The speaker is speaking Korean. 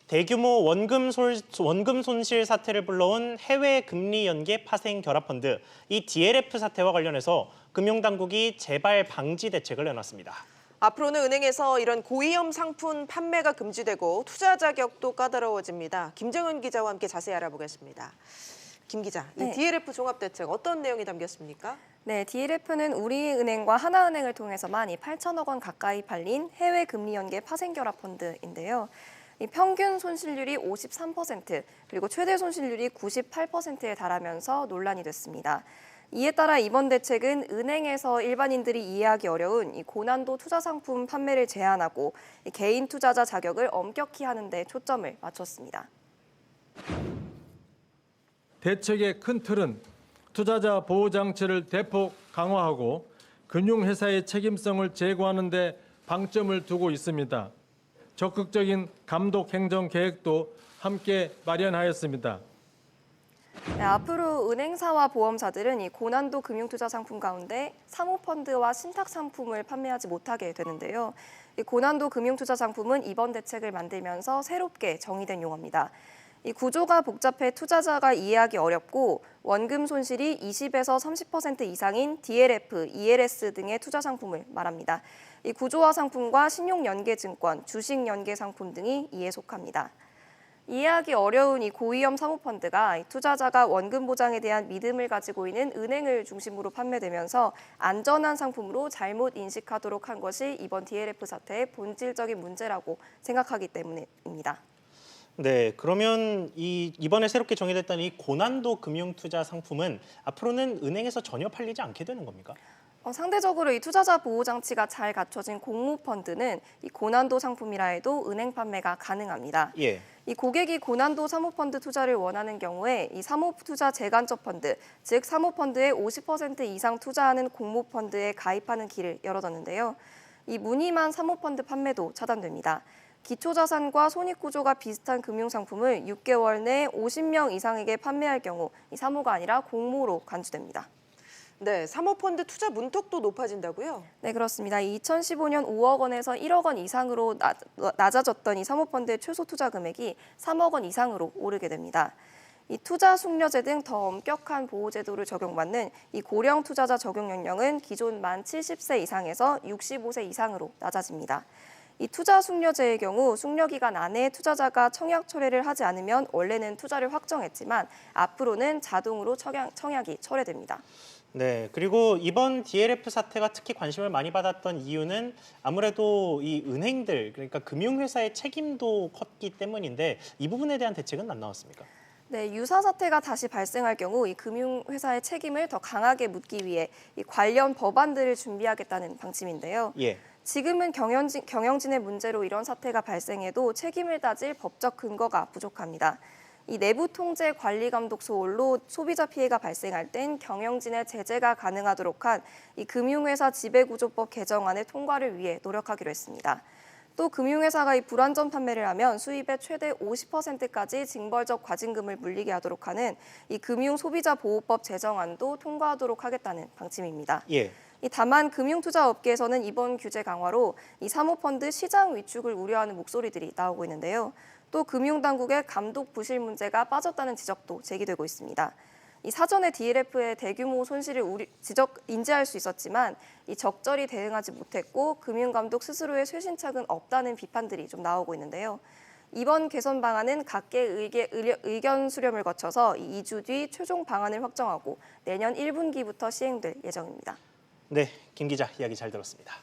대규모 원금 손실 사태를 불러온 해외 금리 연계 파생 결합 펀드, 이 DLF 사태와 관련해서 금융당국이 재발 방지 대책을 내놨습니다. 앞으로는 은행에서 이런 고위험 상품 판매가 금지되고 투자 자격도 까다로워집니다. 김정은 기자와 함께 자세히 알아보겠습니다. 김 기자, 이 DLF 종합대책 어떤 내용이 담겼습니까? 네, DLF는 우리은행과 하나은행을 통해서만 8천억 원 가까이 팔린 해외 금리 연계 파생 결합 펀드인데요. 이 평균 손실률이 53%, 그리고 최대 손실률이 98%에 달하면서 논란이 됐습니다. 이에 따라 이번 대책은 은행에서 일반인들이 이해하기 어려운 이 고난도 투자 상품 판매를 제한하고 개인 투자자 자격을 엄격히 하는 데 초점을 맞췄습니다. 대책의 큰 틀은 투자자 보호 장치를 대폭 강화하고 금융회사의 책임성을 제고하는 데 방점을 두고 있습니다. 적극적인 감독 행정 계획도 함께 마련하였습니다. 네, 앞으로 은행사와 보험사들은 이 고난도 금융투자 상품 가운데 사모펀드와 신탁 상품을 판매하지 못하게 되는데요. 이 고난도 금융투자 상품은 이번 대책을 만들면서 새롭게 정의된 용어입니다. 이 구조가 복잡해 투자자가 이해하기 어렵고 원금 손실이 20에서 30% 이상인 DLF, ELS 등의 투자 상품을 말합니다. 이 구조화 상품과 신용연계증권, 주식연계상품 등이 이에 속합니다. 이해하기 어려운 이 고위험 사모펀드가 투자자가 원금 보장에 대한 믿음을 가지고 있는 은행을 중심으로 판매되면서 안전한 상품으로 잘못 인식하도록 한 것이 이번 DLF 사태의 본질적인 문제라고 생각하기 때문입니다. 네, 그러면 이번에 새롭게 정의됐다는 이 고난도 금융투자 상품은 앞으로는 은행에서 전혀 팔리지 않게 되는 겁니까? 상대적으로 이 투자자 보호 장치가 잘 갖춰진 공모펀드는 이 고난도 상품이라 해도 은행 판매가 가능합니다. 예. 이 고객이 고난도 사모펀드 투자를 원하는 경우에 이 사모투자 재간접 펀드, 즉 사모펀드의 50% 이상 투자하는 공모펀드에 가입하는 길을 열어뒀는데요. 이 무늬만 사모펀드 판매도 차단됩니다. 기초자산과 손익구조가 비슷한 금융상품을 6개월 내 50명 이상에게 판매할 경우 이 사모가 아니라 공모로 간주됩니다. 네, 사모펀드 투자 문턱도 높아진다고요? 네, 그렇습니다. 2015년 5억 원에서 1억 원 이상으로 낮아졌던 이 사모펀드의 최소 투자 금액이 3억 원 이상으로 오르게 됩니다. 이 투자 숙려제 등 더 엄격한 보호 제도를 적용받는 이 고령 투자자 적용 연령은 기존 만 70세 이상에서 65세 이상으로 낮아집니다. 이 투자 숙려제의 경우 숙려 기간 안에 투자자가 청약 철회를 하지 않으면 원래는 투자를 확정했지만 앞으로는 자동으로 청약이 철회됩니다. 네, 그리고 이번 DLF 사태가 특히 관심을 많이 받았던 이유는 아무래도 이 은행들, 그러니까 금융회사의 책임도 컸기 때문인데 이 부분에 대한 대책은 안 나왔습니까? 네, 유사 사태가 다시 발생할 경우 이 금융회사의 책임을 더 강하게 묻기 위해 이 관련 법안들을 준비하겠다는 방침인데요. 예. 지금은 경영진의 문제로 이런 사태가 발생해도 책임을 따질 법적 근거가 부족합니다. 이 내부 통제 관리 감독 소홀로 소비자 피해가 발생할 땐 경영진의 제재가 가능하도록 한 이 금융회사 지배구조법 개정안의 통과를 위해 노력하기로 했습니다. 또 금융회사가 이 불완전 판매를 하면 수입의 최대 50%까지 징벌적 과징금을 물리게 하도록 하는 이 금융소비자보호법 제정안도 통과하도록 하겠다는 방침입니다. 예. 다만 금융투자업계에서는 이번 규제 강화로 이 사모펀드 시장 위축을 우려하는 목소리들이 나오고 있는데요. 또 금융당국의 감독 부실 문제가 빠졌다는 지적도 제기되고 있습니다. 이 사전에 DLF의 대규모 손실을 인지할 수 있었지만 이 적절히 대응하지 못했고 금융감독 스스로의 쇄신책은 없다는 비판들이 좀 나오고 있는데요. 이번 개선 방안은 각계 의견 수렴을 거쳐서 2주 뒤 최종 방안을 확정하고 내년 1분기부터 시행될 예정입니다. 네, 김 기자 이야기 잘 들었습니다.